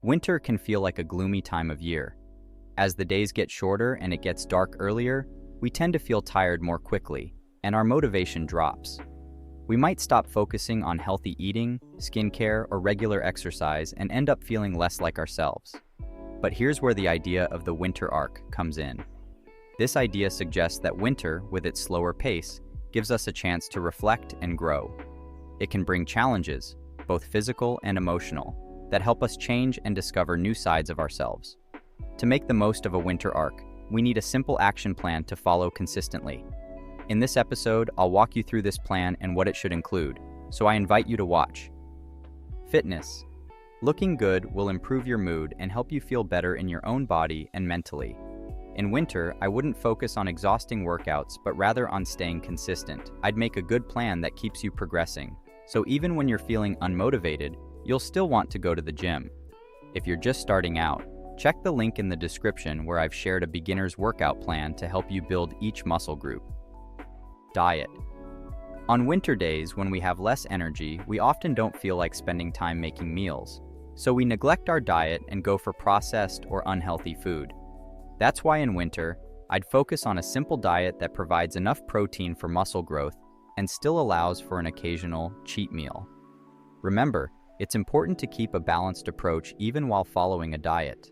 Winter can feel like a gloomy time of year. As the days get shorter and it gets dark earlier, we tend to feel tired more quickly, and our motivation drops. We might stop focusing on healthy eating, skincare, or regular exercise and end up feeling less like ourselves. But here's where the idea of the winter arc comes in. This idea suggests that winter, with its slower pace, gives us a chance to reflect and grow. It can bring challenges, both physical and emotional, that help us change and discover new sides of ourselves. To make the most of a winter arc, we need a simple action plan to follow consistently. In this episode, I'll walk you through this plan and what it should include, so I invite you to watch. Fitness. Looking good will improve your mood and help you feel better in your own body and mentally. In winter, I wouldn't focus on exhausting workouts, but rather on staying consistent. I'd make a good plan that keeps you progressing, so even when you're feeling unmotivated, you'll still want to go to the gym. If you're just starting out, check the link in the description where I've shared a beginner's workout plan to help you build each muscle group. Diet. On winter days, when we have less energy, we often don't feel like spending time making meals, so we neglect our diet and go for processed or unhealthy food. That's why in winter, I'd focus on a simple diet that provides enough protein for muscle growth and still allows for an occasional cheat meal. Remember, it's important to keep a balanced approach even while following a diet.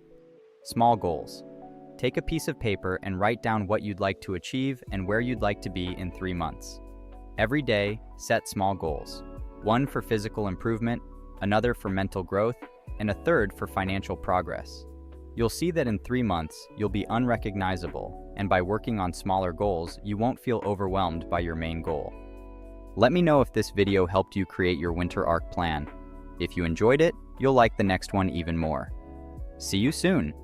Small goals. Take a piece of paper and write down what you'd like to achieve and where you'd like to be in 3 months. Every day, set small goals. One for physical improvement, another for mental growth, and a third for financial progress. You'll see that in 3 months, you'll be unrecognizable, and by working on smaller goals, you won't feel overwhelmed by your main goal. Let me know if this video helped you create your winter arc plan. If you enjoyed it, you'll like the next one even more. See you soon!